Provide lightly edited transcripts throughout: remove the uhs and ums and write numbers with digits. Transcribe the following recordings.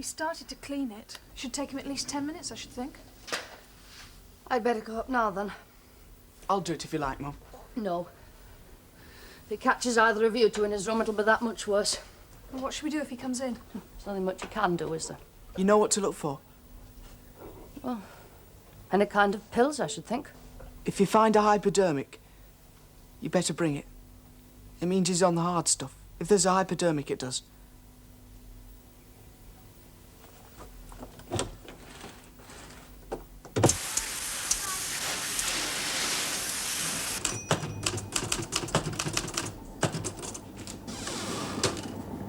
He started to clean it. Should take him at least 10 minutes, I should think. I'd better go up now, then. I'll do it if you like, Mum. No. If he catches either of you two in his room, it'll be that much worse. Well, what should we do if he comes in? There's nothing much you can do, is there? You know what to look for. Well, any kind of pills, I should think. If you find a hypodermic, you better bring it. It means he's on the hard stuff. If there's a hypodermic, it does.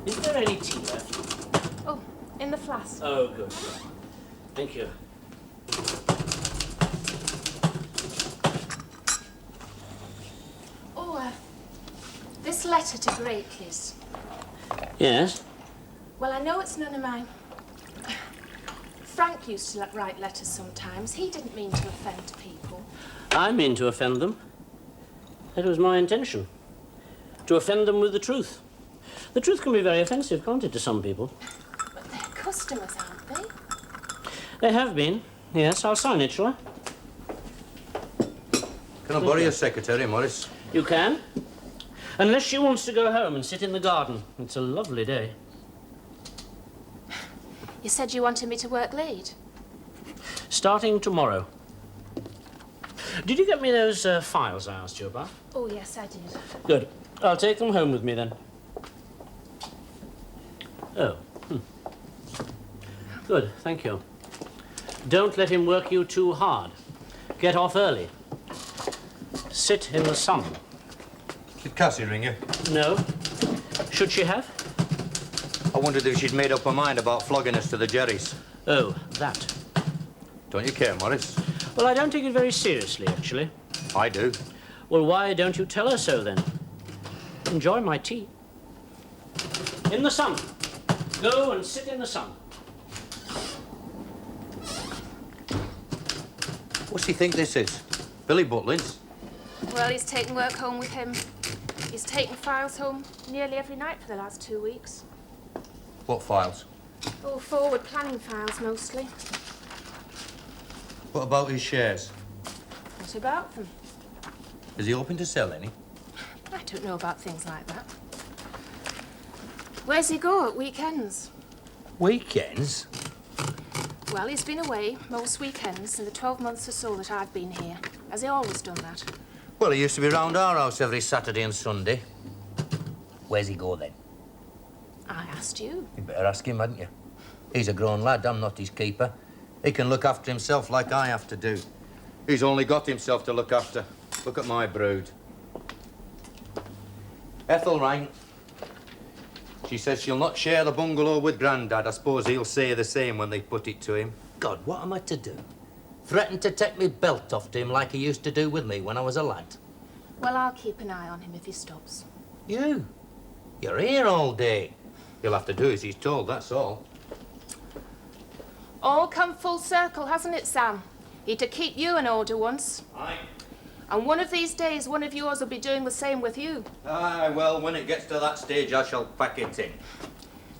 Is there any tea left? Oh, in the flask. Oh, good. Thank you. Oh, this letter to Greatley's. Yes? Well, I know it's none of mine. Frank used to write letters sometimes. He didn't mean to offend people. I mean to offend them. That was my intention. To offend them with the truth. The truth can be very offensive, can't it, to some people? But they're customers, aren't they? They have been. Yes, I'll sign it, shall I? Can I borrow your secretary, Morris? You can. Unless she wants to go home and sit in the garden. It's a lovely day. You said you wanted me to work late. Starting tomorrow. Did you get me those files I asked you about? Oh, yes, I did. Good. I'll take them home with me, then. Oh. Good, thank you. Don't let him work you too hard. Get off early. Sit in the sun. Did Cassie ring you? No. Should she have? I wondered if she'd made up her mind about flogging us to the Jerrys. Oh, that. Don't you care, Morris? Well, I don't take it very seriously, actually. I do. Well, why don't you tell her so, then? Enjoy my tea. In the sun. Go and sit in the sun. What's he think this is? Billy Butlins? Well, he's taken work home with him. He's taken files home nearly every night for the last 2 weeks. What files? Oh, forward planning files, mostly. What about his shares? What about them? Is he hoping to sell any? I don't know about things like that. Where's he go at weekends? Weekends? Well, he's been away most weekends in the 12 months or so that I've been here. Has he always done that? Well, he used to be round our house every Saturday and Sunday. Where's he go, then? I asked you. You'd better ask him, hadn't you? He's a grown lad. I'm not his keeper. He can look after himself like I have to do. He's only got himself to look after. Look at my brood. Ethel rang. She says she'll not share the bungalow with Grandad. I suppose he'll say the same when they put it to him. God, what am I to do? Threaten to take me belt off to him like he used to do with me when I was a lad? Well, I'll keep an eye on him if he stops. You? You're here all day. He'll have to do as he's told, that's all. All come full circle, hasn't it, Sam? He'd to keep you in order once. Aye. And one of these days, one of yours will be doing the same with you. Aye, well, when it gets to that stage, I shall pack it in.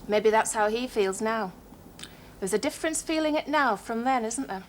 Maybe that's how he feels now. There's a difference feeling it now from then, isn't there?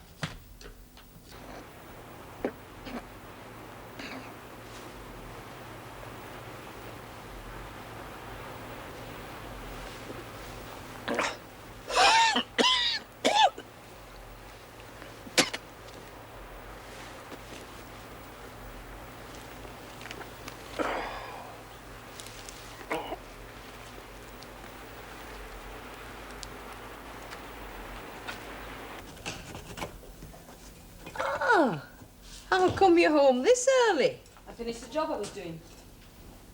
How come you're home this early? I finished the job I was doing.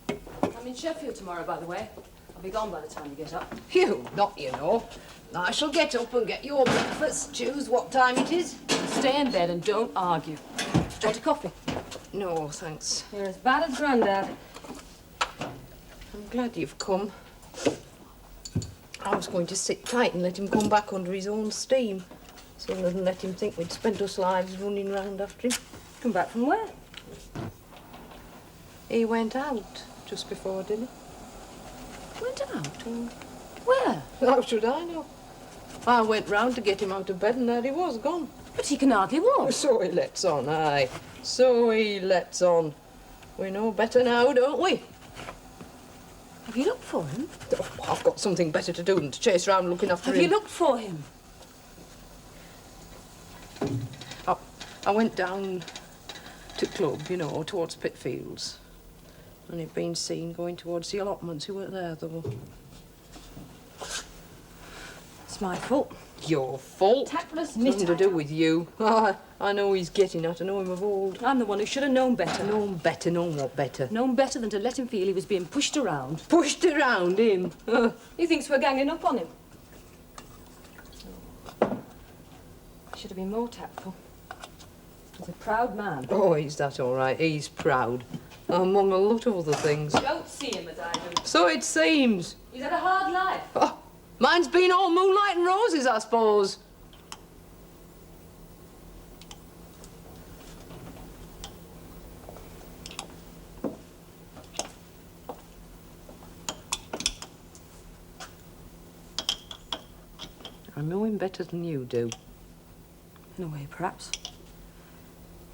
I'm in Sheffield tomorrow, by the way. I'll be gone by the time you get up. You, not you know. I shall get up and get your breakfast, choose what time it is. Stay in bed and don't argue. Do you want a coffee? No, thanks. You're as bad as Grandad. I'm glad you've come. I was going to sit tight and let him come back under his own steam, so than let him think we'd spent us lives running round after him. Come back from where? He went out just before dinner. Went out? Where? How should I know? I went round to get him out of bed and there he was, gone. But he can hardly walk. So he lets on, aye. So he lets on. We know better now, don't we? Have you looked for him? Oh, I've got something better to do than to chase round looking after Have him. you looked for him? I went down to club, you know, towards Pitfields. And he'd been seen going towards the allotments. He weren't there, though. It's my fault. Your fault. Tactless Nothing to do with you. I know he's getting at. I know him of old. I'm the one who should have known better. Known better, known what better? Known better than to let him feel he was being pushed around. Pushed around him. He thinks we're ganging up on him. I should have been more tactful. He's a proud man. Oh, he's that all right. He's proud. Among a lot of other things. Don't see him as I do. So it seems. He's had a hard life. Oh, mine's been all moonlight and roses, I suppose. I know him better than you do. In a way, perhaps.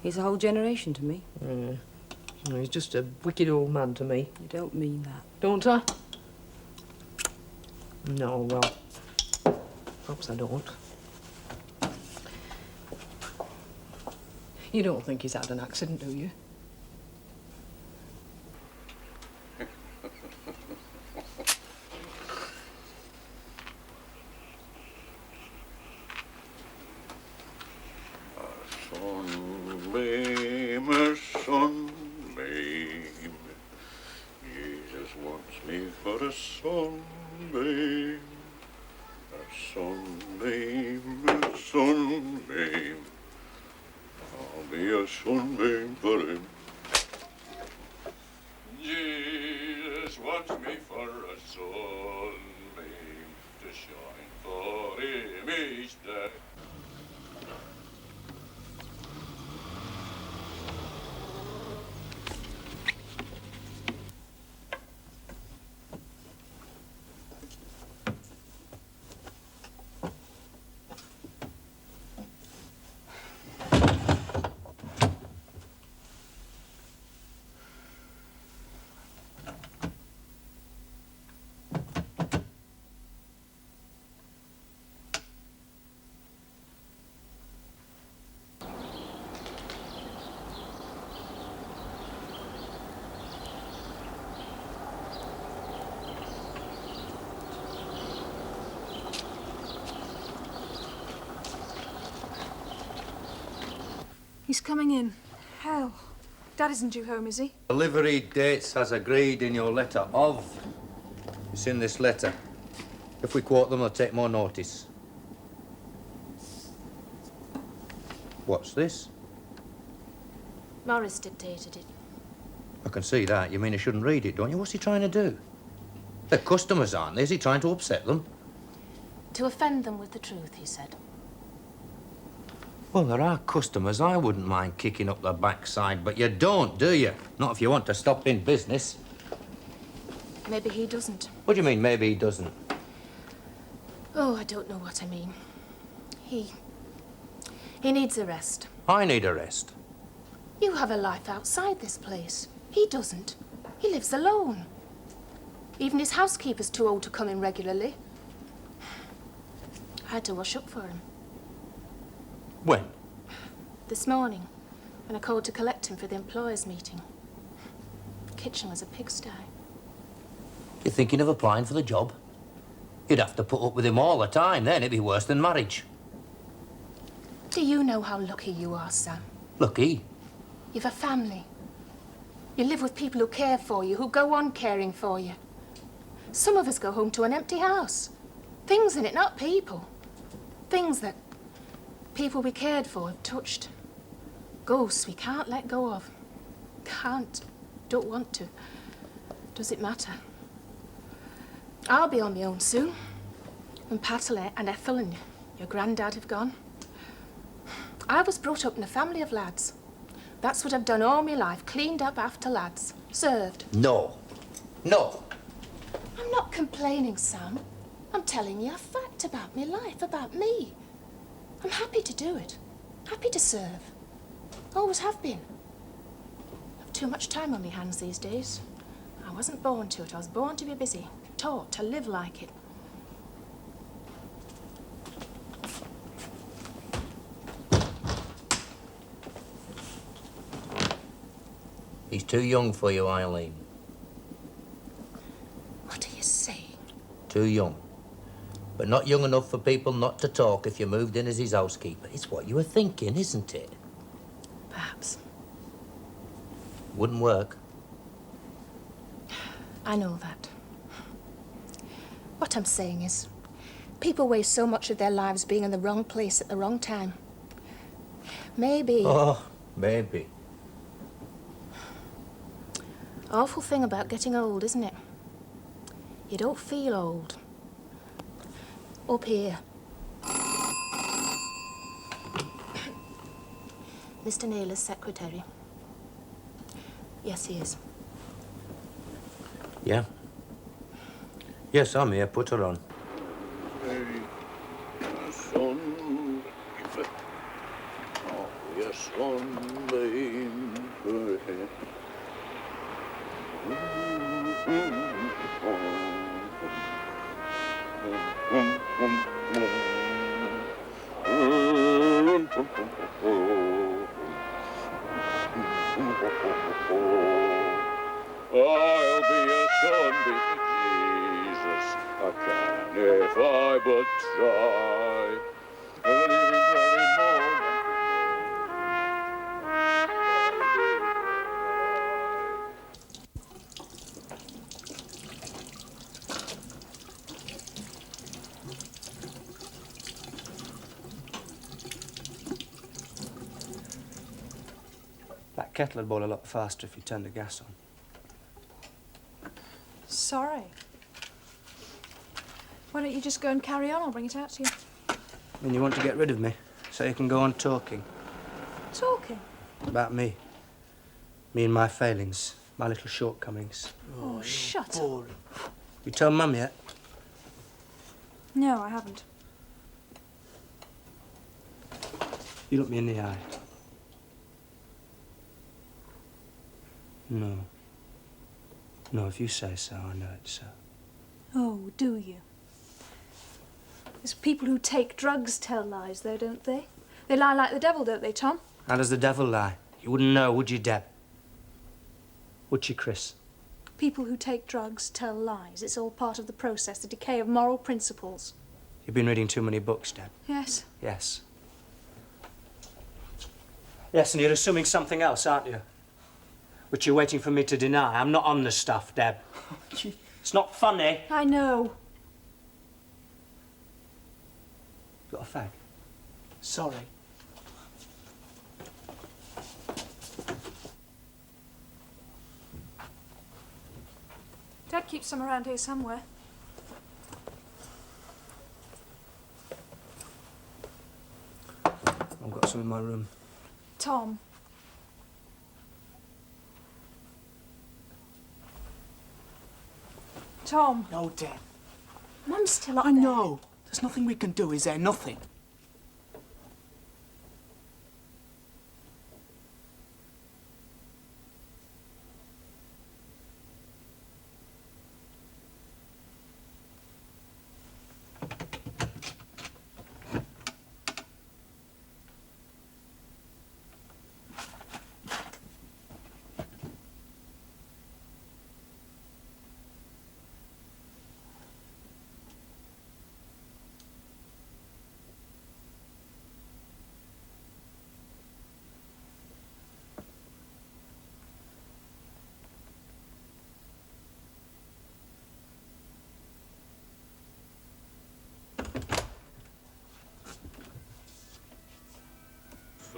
He's a whole generation to me. He's just a wicked old man to me. You don't mean that. Don't I? No, well, perhaps I don't. You don't think he's had an accident, do you? Sunbeam, a sunbeam. Jesus wants me for a sunbeam. A sunbeam, a sunbeam. I'll be a sunbeam for him. Jesus wants me for a sunbeam to shine for him each day. He's coming in. Hell. Dad isn't due home, is he? Delivery dates as agreed in your letter of. It's in this letter. If we quote them, they'll take more notice. What's this? Morris dictated it. I can see that. You mean I shouldn't read it, don't you? What's he trying to do? They're customers, aren't they? Is he trying to upset them? To offend them with the truth, he said. Well, there are customers I wouldn't mind kicking up their backside, but you don't, do you? Not if you want to stop in business. Maybe he doesn't. What do you mean, maybe he doesn't? Oh, I don't know what I mean. He needs a rest. I need a rest. You have a life outside this place. He doesn't. He lives alone. Even his housekeeper's too old to come in regularly. I had to wash up for him. When? This morning, when I called to collect him for the employers' meeting. The kitchen was a pigsty. You're thinking of applying for the job? You'd have to put up with him all the time, then it'd be worse than marriage. Do you know how lucky you are, Sam? Lucky? You've a family. You live with people who care for you, who go on caring for you. Some of us go home to an empty house. Things in it, not people. Things that people we cared for have touched. Ghosts we can't let go of. Can't. Don't want to. Does it matter? I'll be on my own soon. When Patterley and Ethel and your granddad have gone. I was brought up in a family of lads. That's what I've done all my life, cleaned up after lads. Served. No. No. I'm not complaining, Sam. I'm telling you a fact about me life, about me. I'm happy to do it. Happy to serve. Always have been. I've too much time on my hands these days. I wasn't born to it. I was born to be busy. Taught to live like it. He's too young for you, Eileen. What are you saying? Too young. But not young enough for people not to talk if you moved in as his housekeeper. It's what you were thinking, isn't it? Perhaps. Wouldn't work. I know that. What I'm saying is, people waste so much of their lives being in the wrong place at the wrong time. Maybe... Oh, maybe. Awful thing about getting old, isn't it? You don't feel old. Up here. Mr. Naylor's secretary. Yes, he is. Yeah? Yes, I'm here. Put her on. I'll be a Sunday to Jesus. I can if I but try. Living very That kettle would boil a lot faster if you turned the gas on. Sorry. Why don't you just go and carry on? I'll bring it out to you. And you want to get rid of me, so you can go on talking Talking? about me. Me and my failings, my little shortcomings. Oh, shut up. You told Mum yet? No, I haven't. You look me in the eye. No. No, if you say so, I know it's so. Oh, do you? There's people who take drugs tell lies, though, don't they? They lie like the devil, don't they, Tom? How does the devil lie? You wouldn't know, would you, Deb? Would you, Chris? People who take drugs tell lies. It's all part of the process, the decay of moral principles. You've been reading too many books, Deb. Yes. Yes. Yes, and you're assuming something else, aren't you? Which you're waiting for me to deny. I'm not on the stuff, Deb. It's not funny. I know. Got a fag? Sorry. Dad keeps some around here somewhere. I've got some in my room. Tom. Tom. No, Deb. Mum's still up I there. know. There's nothing we can do, is there? Nothing.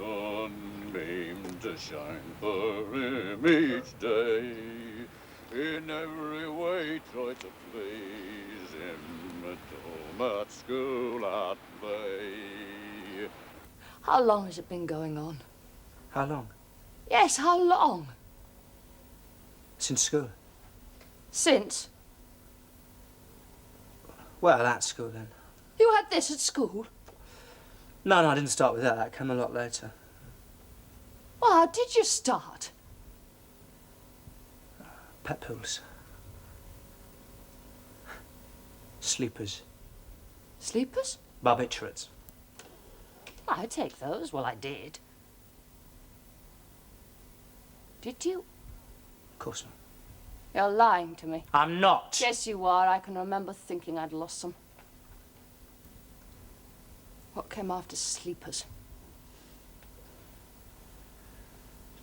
sunbeam to shine for him each day. In every way try to please him, at home, at school, at play. How long has it been going on? How long? Yes, how long? Since school. Since? Well, at school then. You had this at school? No, I didn't start with that. That came a lot later. Well, how did you start? Pet pills. Sleepers. Sleepers? Barbiturates. I take those. Well, I did. Did you? Of course not. You're lying to me. I'm not. Yes, you are. I can remember thinking I'd lost some. What came after sleepers?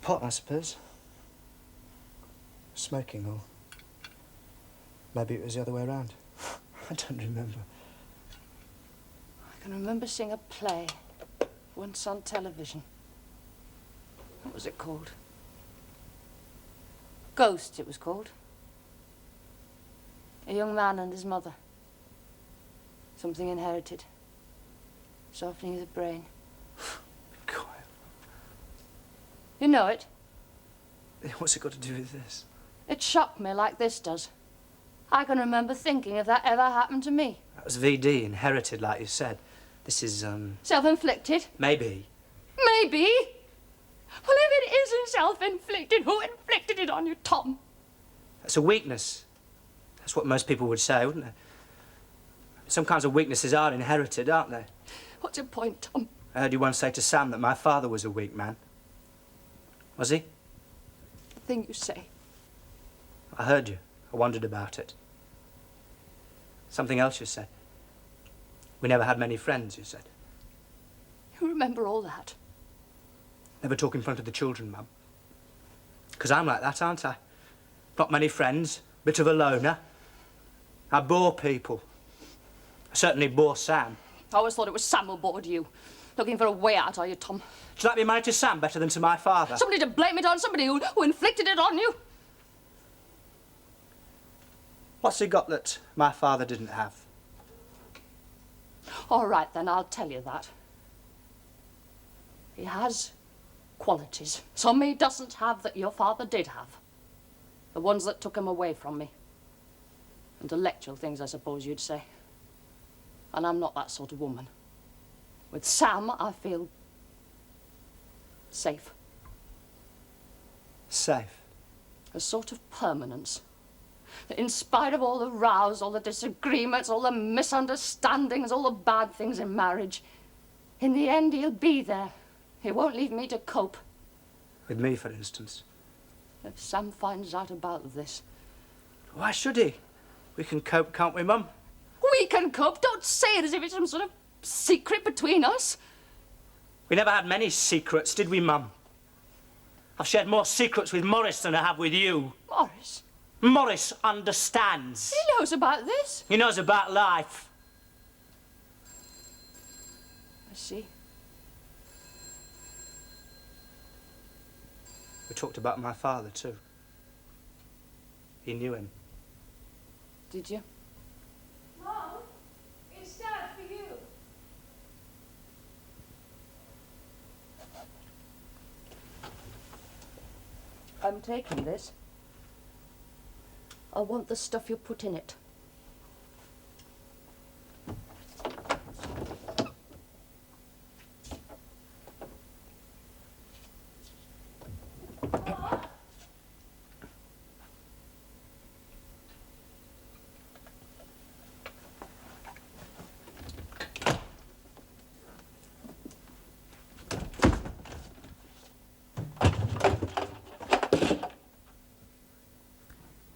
Pot, I suppose. Smoking, or maybe it was the other way around. I don't remember. I can remember seeing a play once on television. What was it called? Ghost, it was called. A young man and his mother. Something inherited. Softening of the brain. Be quiet. You know it? What's it got to do with this? It shocked me like this does. I can remember thinking if that ever happened to me. That was VD, inherited, like you said. This is, Self-inflicted? maybe. Maybe. Well, if it isn't self-inflicted, who inflicted it on you, Tom? That's a weakness. That's what most people would say, wouldn't they? Some kinds of weaknesses are inherited, aren't they? What's your point, Tom? I heard you once say to Sam that my father was a weak man. Was he? The thing you say. I heard you. I wondered about it. Something else you said. We never had many friends, you said. You remember all that? Never talk in front of the children, Mum. 'Cause I'm like that, aren't I? Not many friends, bit of a loner. I bore people. I certainly bore Sam. I always thought it was Sam who bored you. Looking for a way out, are you, Tom? Do you like me married to Sam better than to my father? Somebody to blame it on, somebody who inflicted it on you. What's he got that my father didn't have? All right, then, I'll tell you that. He has qualities. Some he doesn't have that your father did have. The ones that took him away from me. Intellectual things, I suppose you'd say. And I'm not that sort of woman. With Sam, I feel safe. Safe. A sort of permanence. That in spite of all the rows, all the disagreements, all the misunderstandings, all the bad things in marriage, in the end he'll be there. He won't leave me to cope. With me, for instance. If Sam finds out about this. Why should he? We can cope, can't we, Mum? We can cope. Don't say it as if it's some sort of secret between us. We never had many secrets, did we, Mum? I've shared more secrets with Morris than I have with you. Morris? Morris understands. He knows about this. He knows about life. I see. We talked about my father, too. He knew him. Did you? Mom, it's Dad for you. I'm taking this. I want the stuff you put in it.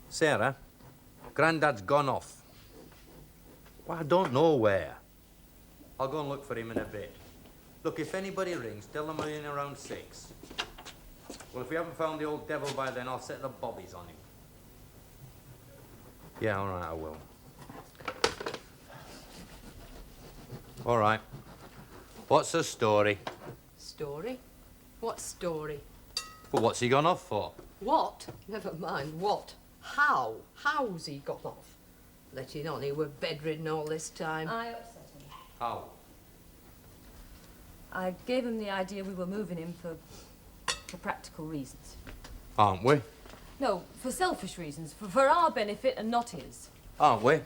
Sarah, Grandad's gone off. Well, I don't know where. I'll go and look for him in a bit. Look, if anybody rings, tell them I'm in around 6. Well, if we haven't found the old devil by then, I'll set the bobbies on him. Yeah, all right, I will. All right. What's the story? Story? What story? Well, what's he gone off for? What? Never mind what. How? How's he got off? Letting on he were bedridden all this time. I upset him. How? I gave him the idea we were moving him for practical reasons. Aren't we? No, for selfish reasons, for our benefit and not his. Aren't we?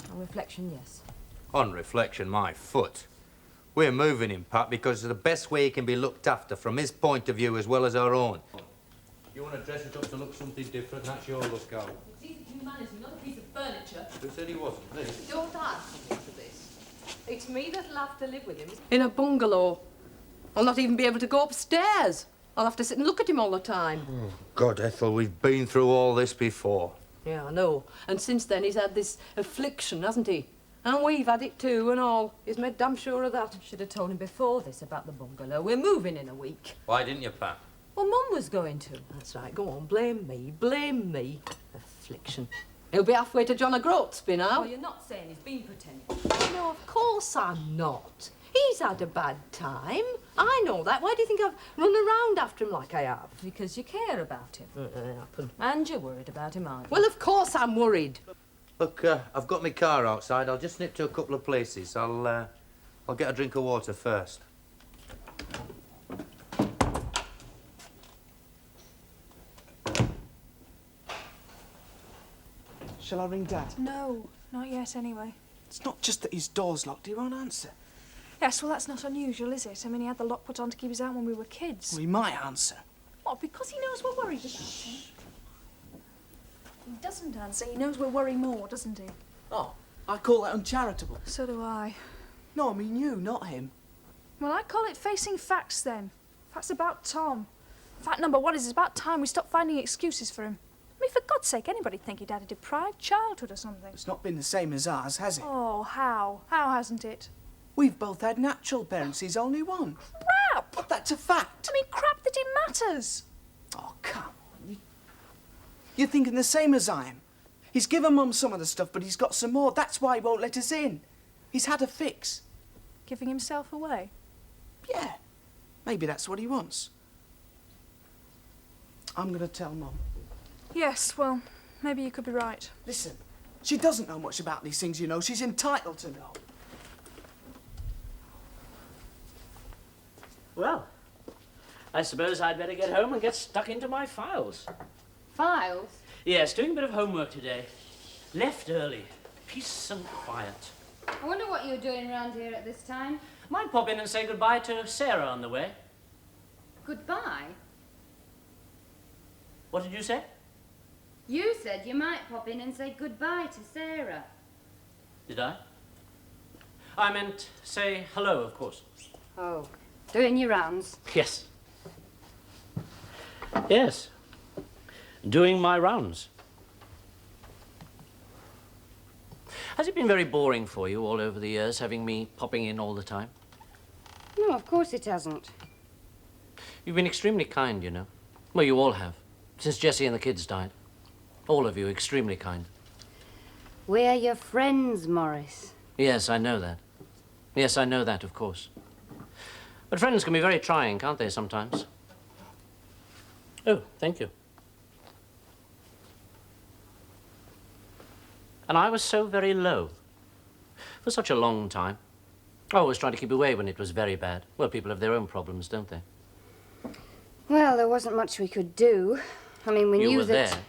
On reflection, yes. On reflection, my foot. We're moving him, Pat, because it's the best way he can be looked after from his point of view as well as our own. You want to dress it up to look something different, that's your lookout. It's easy humanity, not a piece of furniture. Who said he wasn't? Me? Don't ask me for this. It's me that'll have to live with him. In a bungalow. I'll not even be able to go upstairs. I'll have to sit and look at him all the time. Oh, God, Ethel, we've been through all this before. Yeah, I know. And since then he's had this affliction, hasn't he? And we've had it too and all. He's made damn sure of that. Should have told him before this about the bungalow. We're moving in a week. Why didn't you, Pat? Well, Mum was going to. That's right. Go on, blame me. Blame me. Affliction. He'll be halfway to John O'Groats by now. Oh, you're not saying he's been pretending. No, of course I'm not. He's had a bad time. I know that. Why do you think I've run around after him like I have? Because you care about him. Happen. And you're worried about him, aren't you? Well, of course I'm worried. Look, I've got my car outside. I'll just nip to a couple of places. I'll get a drink of water first. Shall I ring Dad? No, not yet anyway. It's not just that his door's locked, he won't answer. Yes, well, that's not unusual, is it? I mean, he had the lock put on to keep us out when we were kids. Well, he might answer. What, because he knows we're worried about him? He doesn't answer. He knows we'll worry more, doesn't he? Oh, I call that uncharitable. So do I. No, I mean you, not him. Well, I call it facing facts, then. Facts about Tom. Fact number one is it's about time we stopped finding excuses for him. I mean, for God's sake, anybody'd think he'd had a deprived childhood or something. It's not been the same as ours, has it? Oh, how? How hasn't it? We've both had natural parents, he's only one. Crap! But that's a fact. I mean, crap that it matters. Oh, come on. You're thinking the same as I am. He's given Mum some of the stuff, but he's got some more. That's why he won't let us in. He's had a fix. Giving himself away? Yeah. Maybe that's what he wants. I'm going to tell Mum. Yes, well, maybe you could be right. Listen, she doesn't know much about these things, you know. She's entitled to know. Well, I suppose I'd better get home and get stuck into my files. Files? Yes, doing a bit of homework today. Left early. Peace and quiet. I wonder what you're doing around here at this time. Might pop in and say goodbye to Sarah on the way. Goodbye? What did you say? You said you might pop in and say goodbye to Sarah. Did I? I meant say hello, of course. Oh, doing your rounds? Yes. Yes. Doing my rounds. Has it been very boring for you all over the years, having me popping in all the time? No, of course it hasn't. You've been extremely kind, you know. Well, you all have. Since Jessie and the kids died. All of you extremely kind. We're your friends, Morris. Yes, I know that. Yes, I know that, of course. But friends can be very trying, can't they, sometimes? Oh, thank you. And I was so very low. For such a long time. I always tried to keep away when it was very bad. Well, people have their own problems, don't they? Well, there wasn't much we could do. I mean, we You knew were that... there.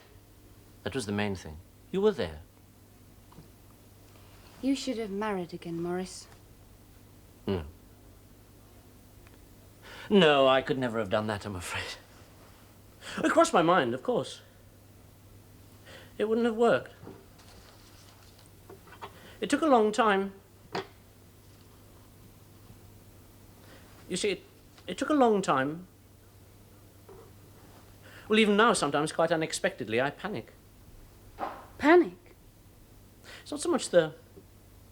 That was the main thing. You were there. You should have married again, Morris. No. No, I could never have done that, I'm afraid. It crossed my mind, of course. It wouldn't have worked. It took a long time. You see, it took a long time. Well, even now, sometimes, quite unexpectedly, I panic. Panic? It's not so much the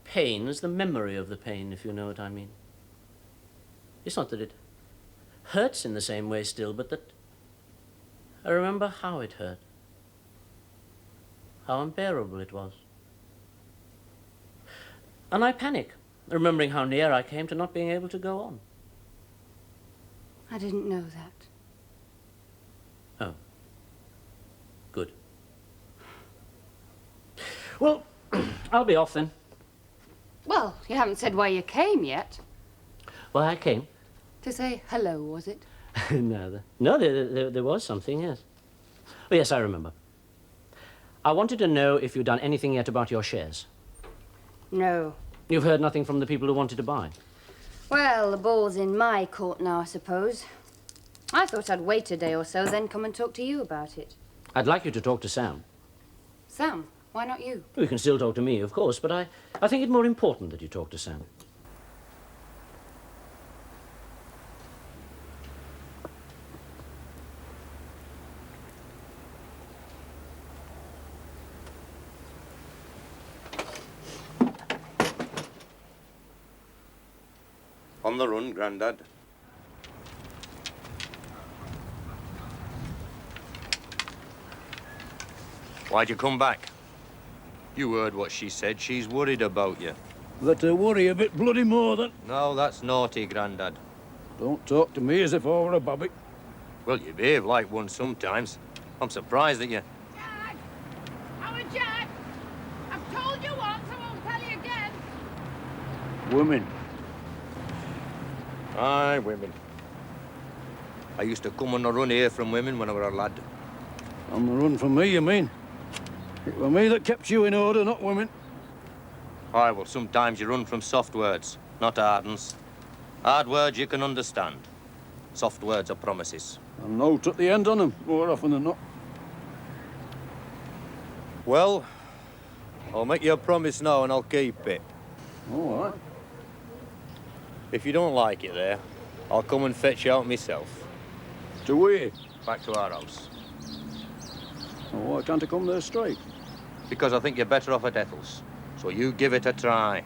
pain as the memory of the pain, if you know what I mean. It's not that it hurts in the same way still, but that I remember how it hurt. How unbearable it was. And I panic, remembering how near I came to not being able to go on. I didn't know that. Oh. Good. Well, I'll be off then. Well, you haven't said why you came yet. Well, I came. To say hello, was it? No, there was something, yes. Oh, yes, I remember. I wanted to know if you'd done anything yet about your shares. No. You've heard nothing from the people who wanted to buy? Well, the ball's in my court now, I suppose. I thought I'd wait a day or so, then come and talk to you about it. I'd like you to talk to Sam. Sam, why not you? You can still talk to me, of course, but I think it more important that you talk to Sam. On the run, Grandad. Why'd you come back? You heard what she said. She's worried about you. Let her worry a bit bloody more then. No, that's naughty, Grandad. Don't talk to me as if I were a babby. Well, you behave like one sometimes. I'm surprised that you... Jack! Howard Jack! I've told you once, I won't tell you again. Women. Aye, women. I used to come on the run here from women when I was a lad. On the run from me, you mean? It were me that kept you in order, not women. Aye, well, sometimes you run from soft words, not hard uns. Hard words you can understand. Soft words are promises. And note at the end on them, more often than not. Well, I'll make you a promise now and I'll keep it. All right. If you don't like it there, I'll come and fetch you out myself. To where? Back to our house. Oh, why can't I come there straight? Because I think you're better off at Ethel's. So you give it a try.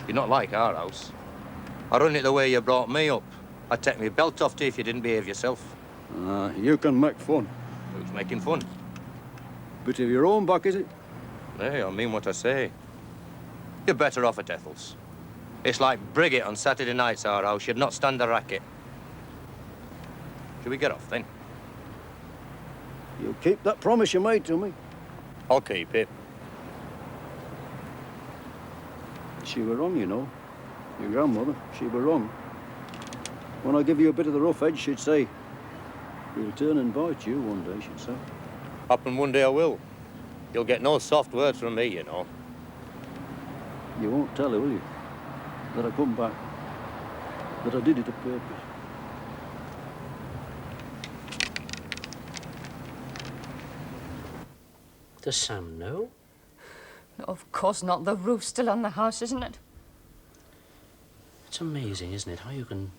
You're not like our house. I run it the way you brought me up. I'd take my belt off to you if you didn't behave yourself. You can make fun. Who's making fun? Bit of your own back, is it? Hey, I mean what I say. You're better off at Ethel's. It's like Brigitte on Saturday nights, our house. You'd not stand a racket. Shall we get off, then? You'll keep that promise you made to me. I'll keep it. She were wrong, you know. Your grandmother, she were wrong. When I give you a bit of the rough edge, she'd say, he'll turn and bite you one day, she'd say. Happen one day I will. You'll get no soft words from me, you know. You won't tell her, will you? That I come back. That I did it on purpose. Does Sam know? No, of course not. The roof's still on the house, isn't it? It's amazing, isn't it, how you can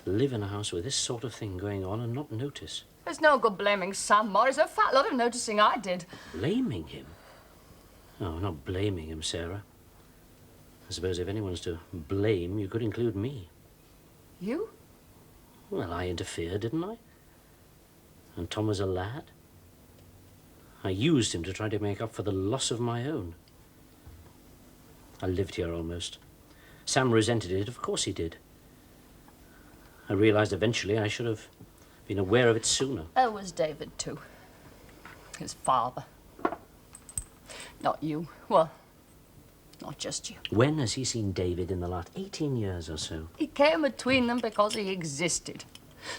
live in a house with this sort of thing going on and not notice. There's no good blaming Sam Morris. A fat lot of noticing I did. Blaming him? No, not blaming him, Sarah. I suppose if anyone's to blame, you could include me. You? Well, I interfered, didn't I? And Tom was a lad. I used him to try to make up for the loss of my own. I lived here almost. Sam resented it, of course he did. I realized eventually I should have been aware of it sooner. There was David, too. His father. Not you. Well, not just you. When has he seen David in the last 18 years or so? He came between them because he existed.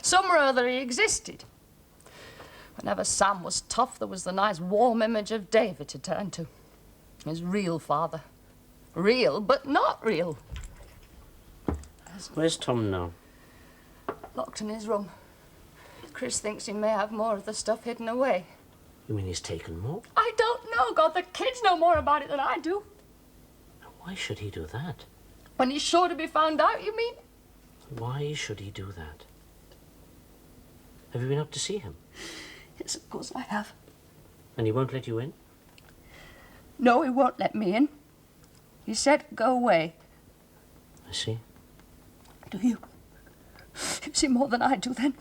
Somewhere or other he existed. Whenever Sam was tough, there was the nice warm image of David to turn to. His real father. Real, but not real. Where's Tom now? Locked in his room. Chris thinks he may have more of the stuff hidden away. You mean he's taken more? I don't know, God. The kids know more about it than I do. Why should he do that? When he's sure to be found out, you mean? Why should he do that? Have you been up to see him? Yes, of course I have. And he won't let you in? No, he won't let me in. He said, go away. I see. Do you? You see more than I do, then?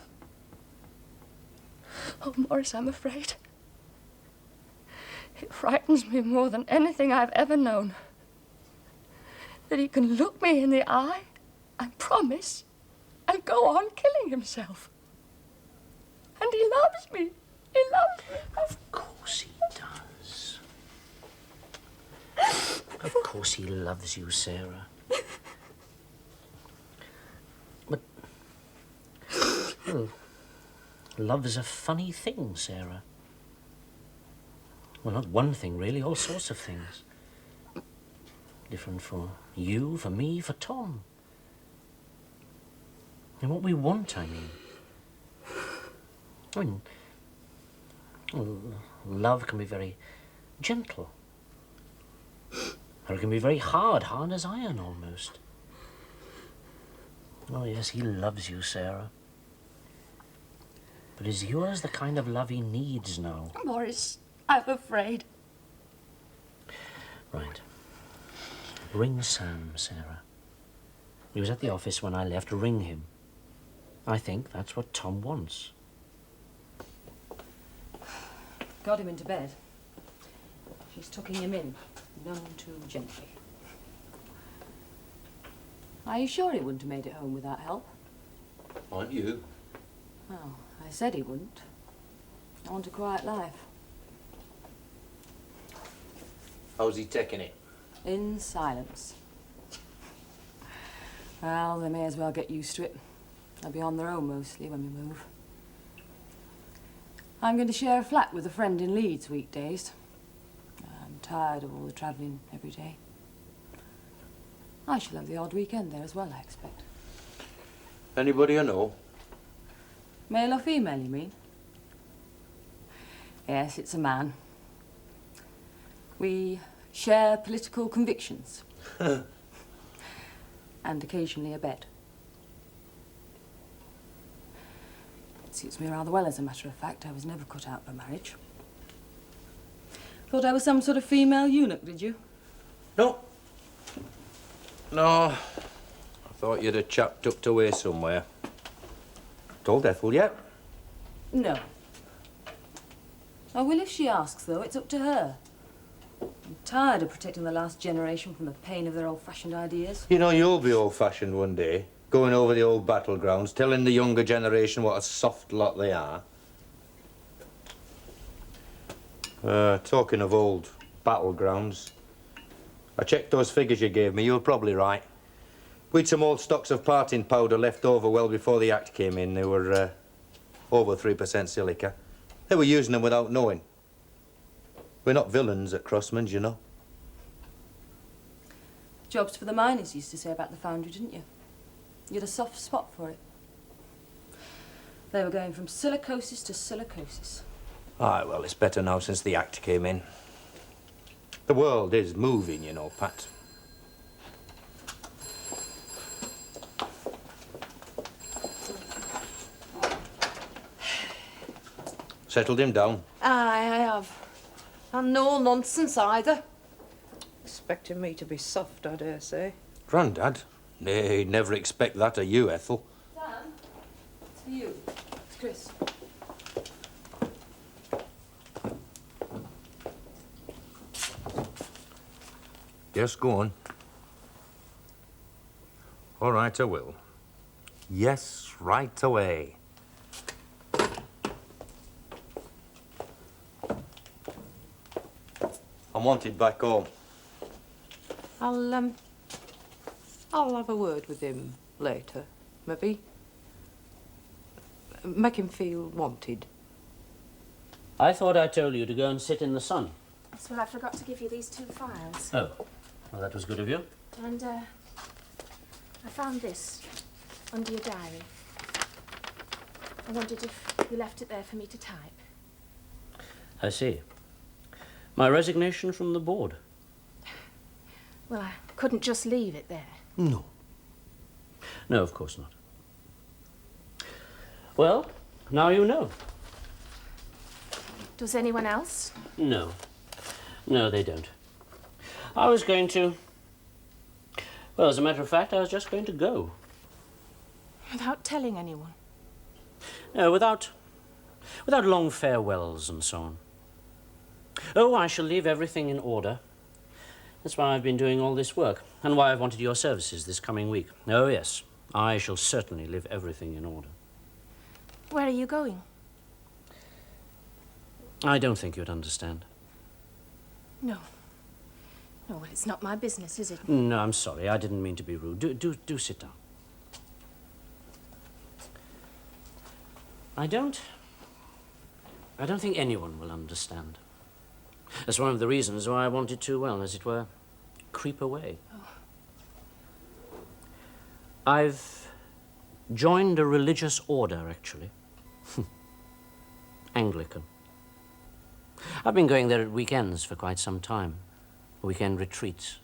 Oh, Morris, I'm afraid. It frightens me more than anything I've ever known. That he can look me in the eye and promise and go on killing himself. And he loves me. He loves me. Of course he does. Of course he loves you, Sarah. But... well, love's a funny thing, Sarah. Well, not one thing, really. All sorts of things. Different for you, for me, for Tom. And what we want, I mean. Well, love can be very gentle. Or it can be very hard as iron almost. Oh yes, he loves you, Sarah. But is yours the kind of love he needs now? Maurice, I'm afraid. Right. Ring Sam, Sarah. He was at the office when I left. Ring him. I think that's what Tom wants. Got him into bed. She's tucking him in, none too gently. Are you sure he wouldn't have made it home without help? Aren't you? Oh, I said he wouldn't. I want a quiet life. How's he taking it? In silence. Well, they may as well get used to it. They'll be on their own mostly when we move. I'm going to share a flat with a friend in Leeds weekdays. I'm tired of all the travelling every day. I shall have the odd weekend there as well, I expect. Anybody you know? Male or female, you mean? Yes, it's a man. We share political convictions. And occasionally a bed. It suits me rather well, as a matter of fact. I was never cut out for marriage. Thought I was some sort of female eunuch, did you? No. No. I thought you'd a chap tucked away somewhere. Told Ethel yet? No. I will if she asks, though. It's up to her. I'm tired of protecting the last generation from the pain of their old-fashioned ideas. You know, you'll be old-fashioned one day, going over the old battlegrounds, telling the younger generation what a soft lot they are. Talking of old battlegrounds, I checked those figures you gave me. You were probably right. We'd some old stocks of parting powder left over well before the Act came in. They were over 3% silica. They were using them without knowing. We're not villains at Crossman's, you know. Jobs for the miners, you used to say about the foundry, didn't you? You had a soft spot for it. They were going from silicosis to silicosis. Aye, well, it's better now since the Act came in. The world is moving, you know, Pat. Settled him down? Aye, I have. And no nonsense either. Expecting me to be soft, I dare say. Grandad? Nay, he'd never expect that of you, Ethel. Sam, it's for you. It's Chris. Yes, go on. All right, I will. Yes, right away. I'm wanted back home. I'll have a word with him later, maybe. Make him feel wanted. I thought I told you to go and sit in the sun. Yes, well, I forgot to give you these 2 files. Oh, well, that was good of you. And, I found this under your diary. I wondered if you left it there for me to type. I see. My resignation from the board. Well, I couldn't just leave it there. No. No, of course not. Well, now you know. Does anyone else? No. No, they don't. I was going to... Well, as a matter of fact, I was just going to go. Without telling anyone? No, without long farewells and so on. Oh, I shall leave everything in order. That's why I've been doing all this work, and why I've wanted your services this coming week. Oh, yes, I shall certainly leave everything in order. Where are you going? I don't think you'd understand. No. No, well, it's not my business, is it? No, I'm sorry. I didn't mean to be rude. Do sit down. I don't think anyone will understand. That's one of the reasons why I wanted to, well, as it were, creep away. I've joined a religious order, actually. Anglican. I've been going there at weekends for quite some time. Weekend retreats.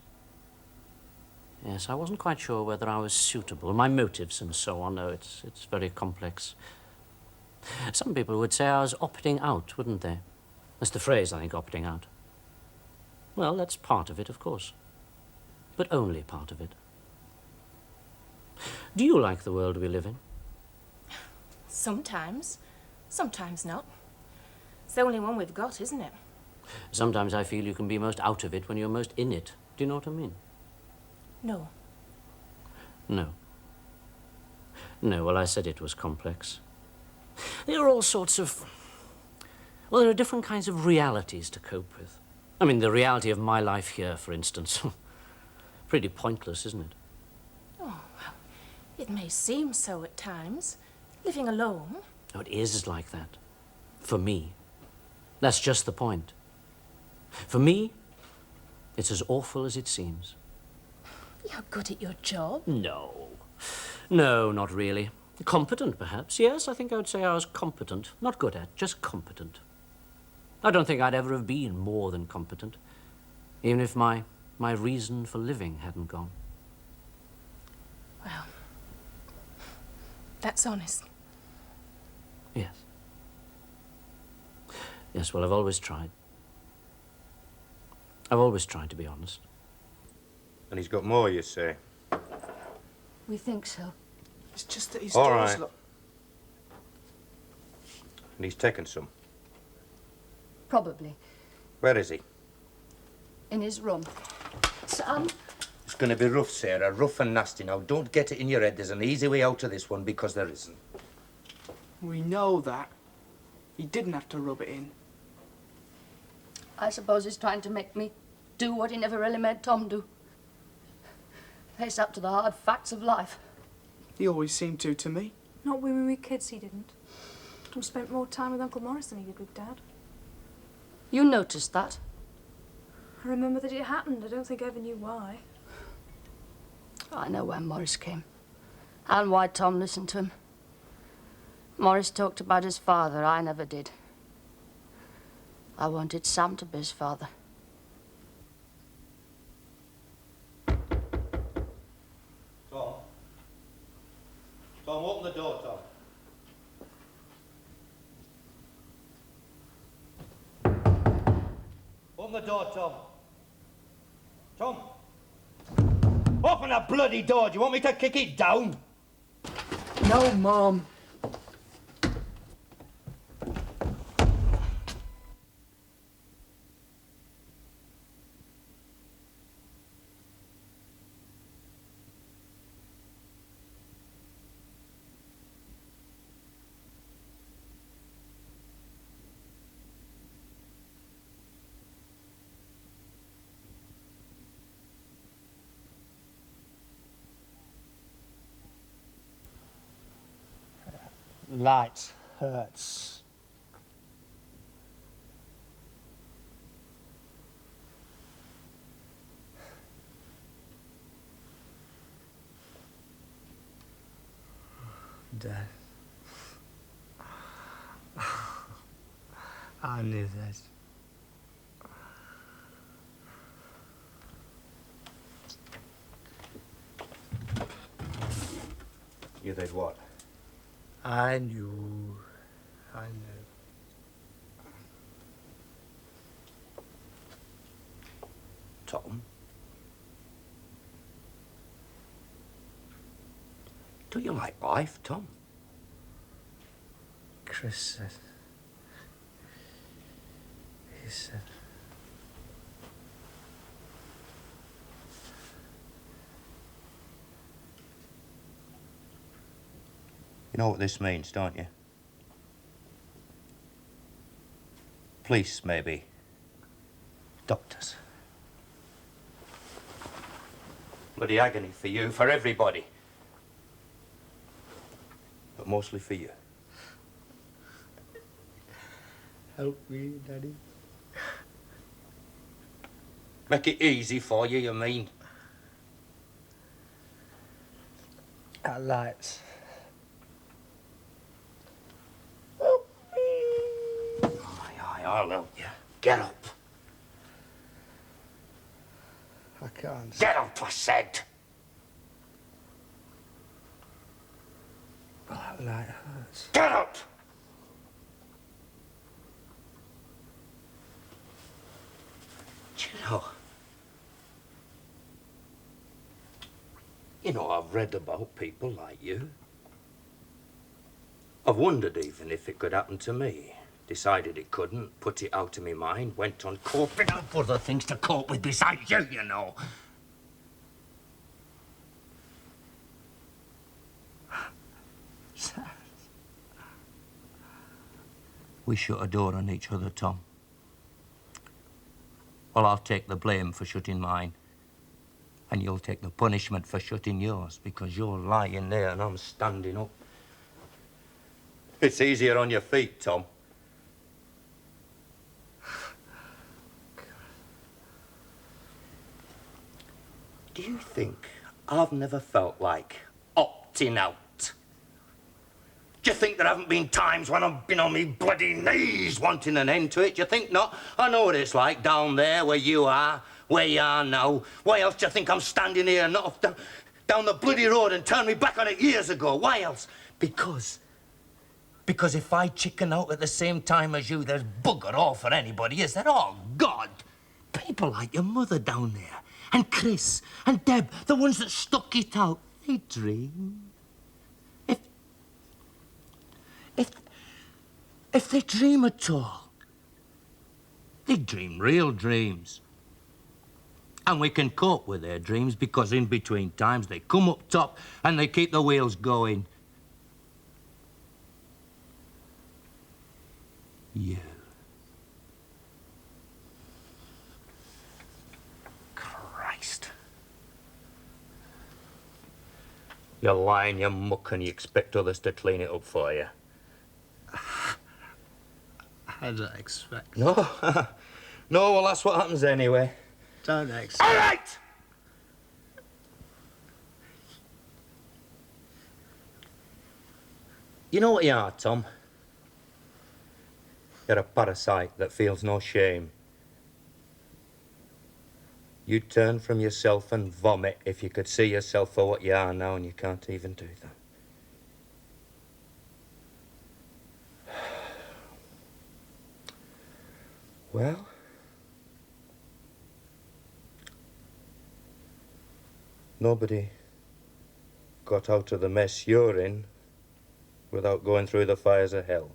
Yes, I wasn't quite sure whether I was suitable. My motives and so on, no, it's very complex. Some people would say I was opting out, wouldn't they? That's the phrase, I think, opting out. Well, that's part of it, of course. But only part of it. Do you like the world we live in? Sometimes. Sometimes not. It's the only one we've got, isn't it? Sometimes I feel you can be most out of it when you're most in it. Do you know what I mean? No. No. No, well, I said it was complex. There are all sorts of... Well, there are different kinds of realities to cope with. I mean, the reality of my life here, for instance. Pretty pointless, isn't it? Oh, well, it may seem so at times. Living alone. No, it is like that. For me. That's just the point. For me, it's as awful as it seems. You're good at your job. No. No, not really. Competent, perhaps. Yes, I think I would say I was competent. Not good at, just competent. I don't think I'd ever have been more than competent, even if my reason for living hadn't gone. Well, that's honest. Yes. Yes, well, I've always tried. I've always tried to be honest. And he's got more, you say? We think so. It's just that his All doors right. look... And he's taken some. Probably. Where is he? In his room. Sam? It's going to be rough, Sarah. Rough and nasty. Now, don't get it in your head there's an easy way out of this one, because there isn't. We know that. He didn't have to rub it in. I suppose he's trying to make me do what he never really made Tom do. Face up to the hard facts of life. He always seemed to me. Not when we were kids, he didn't. Tom spent more time with Uncle Morris than he did with Dad. You noticed that? I remember that it happened. I don't think I ever knew why. I know why Morris came. And why Tom listened to him. Morris talked about his father. I never did. I wanted Sam to be his father. Tom? Tom, open the door, Tom. Open the door, Tom. Tom? Open that bloody door. Do you want me to kick it down? No, Mom. Light hurts. Dad. I knew that. You did what? I knew. I knew. Tom? Do you like life, Tom? Chris said. He said. You know what this means, don't you? Police, maybe. Doctors. Bloody agony for you, for everybody. But mostly for you. Help me, Daddy. Make it easy for you, you mean? That lights. Aye, I'll help you. Get up. I can't. Get up, I said. That light hurts. Get up! Do you know, I've read about people like you. I've wondered even if it could happen to me. Decided it couldn't, put it out of my mind, went on coping up other things to cope with besides you, you know. We shut a door on each other, Tom. Well, I'll take the blame for shutting mine. And you'll take the punishment for shutting yours, because you're lying there and I'm standing up. It's easier on your feet, Tom. Do you think I've never felt like opting out? Do you think there haven't been times when I've been on me bloody knees wanting an end to it? Do you think not? I know what it's like down there where you are now. Why else do you think I'm standing here and not down the bloody road and turned me back on it years ago? Why else? Because if I chicken out at the same time as you, there's bugger all for anybody, is there? Oh, God! People like your mother down there, and Chris, and Deb, the ones that stuck it out, they dream. If they dream at all, they dream real dreams. And we can cope with their dreams because in between times they come up top and they keep the wheels going. You. Christ. You lie in your muck and you expect others to clean it up for you. I don't expect. No? No, well, that's what happens anyway. Don't expect. All right! You know what you are, Tom? You're a parasite that feels no shame. You'd turn from yourself and vomit if you could see yourself for what you are now, and you can't even do that. Well, nobody got out of the mess you're in without going through the fires of hell.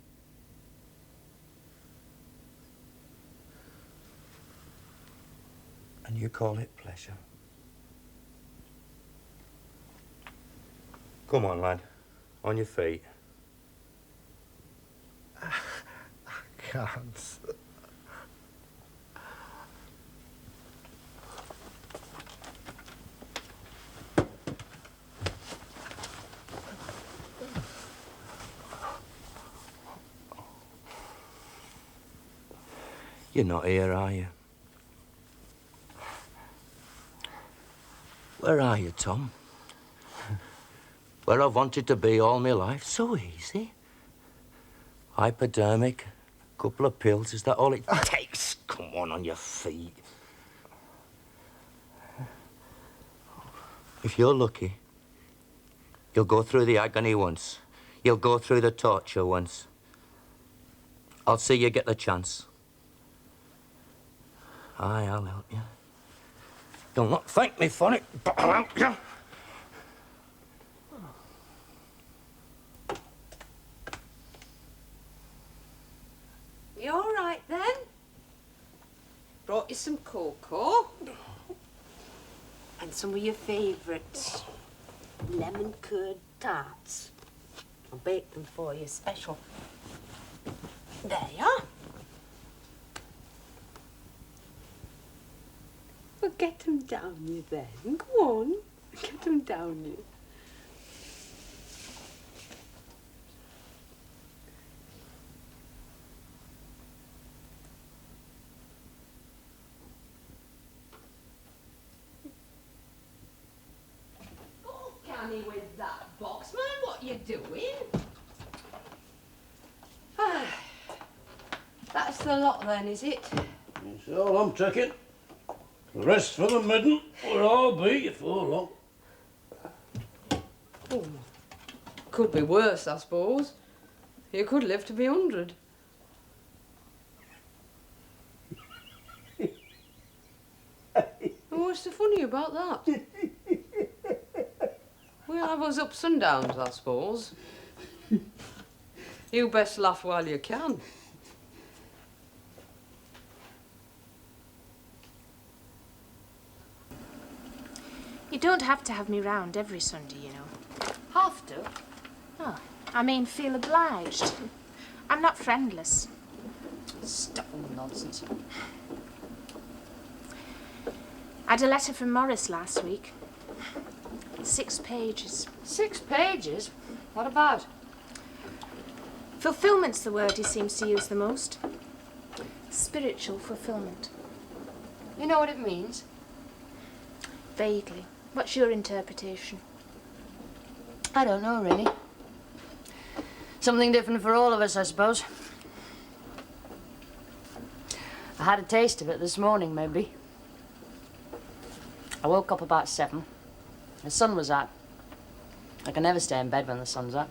And you call it pleasure. Come on, lad. On your feet. I can't. You're not here, are you? Where are you, Tom? Where I've wanted to be all my life. So easy. Hypodermic, a couple of pills, is that all it takes? Come on your feet. If you're lucky, you'll go through the agony once. You'll go through the torture once. I'll see you get the chance. Aye, I'll help you. You'll not thank me for it, but I'll help you. You all right then? Brought you some cocoa. And some of your favourite lemon curd tarts. I'll bake them for you special. There you are. Well, get them down you then. Go on. Get them down you. doing? That's the lot then, is it? It's all I'm taking. The rest for the midden, or I'll be before long. Oh, could be worse, I suppose. You could live to be 100. What's so funny about that? We'll have us ups and downs, I suppose. You best laugh while you can. You don't have to have me round every Sunday, you know. Have to? Oh, I mean, feel obliged. I'm not friendless. Stuff and nonsense. I had a letter from Morris last week. 6 pages. 6 pages? What about? Fulfillment's the word he seems to use the most. Spiritual fulfillment. You know what it means? Vaguely. What's your interpretation? I don't know, really. Something different for all of us, I suppose. I had a taste of it this morning, maybe. I woke up about 7. The sun was out. I can never stay in bed when the sun's out.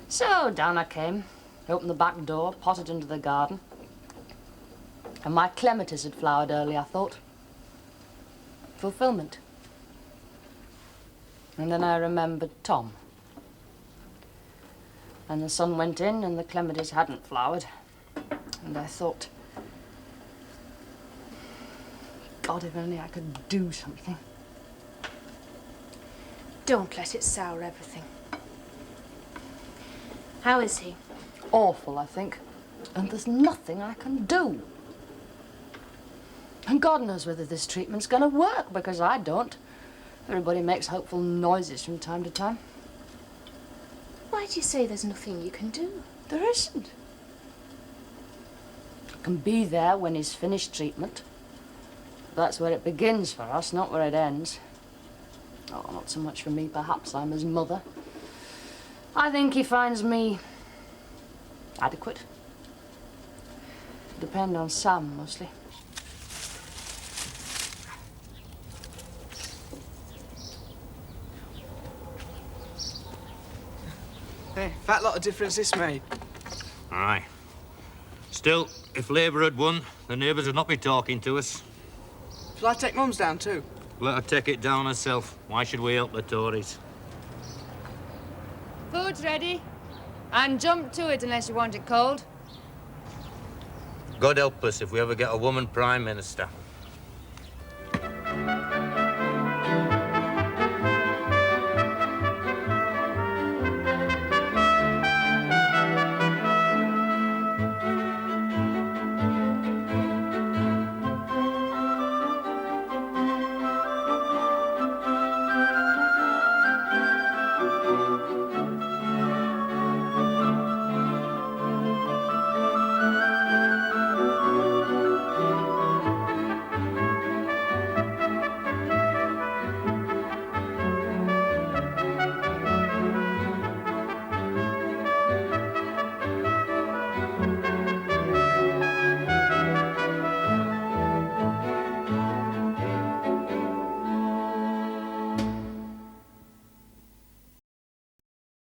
So down I came, opened the back door, potted into the garden. And my clematis had flowered early, I thought. Fulfillment. And then I remembered Tom. And the sun went in and the clematis hadn't flowered. And I thought, God, if only I could do something. Don't let it sour everything. How is he? Awful, I think. And there's nothing I can do. And God knows whether this treatment's going to work, because I don't. Everybody makes hopeful noises from time to time. Why do you say there's nothing you can do? There isn't. I can be there when he's finished treatment. That's where it begins for us, not where it ends. Oh, not so much for me, perhaps. I'm his mother. I think he finds me adequate. Depend on Sam, mostly. Hey, fat lot of difference this made. Aye. Still, if Labour had won, the neighbours would not be talking to us. Shall I take Mum's down too? Let her take it down herself. Why should we help the Tories? Food's ready. And jump to it unless you want it cold. God help us if we ever get a woman Prime Minister.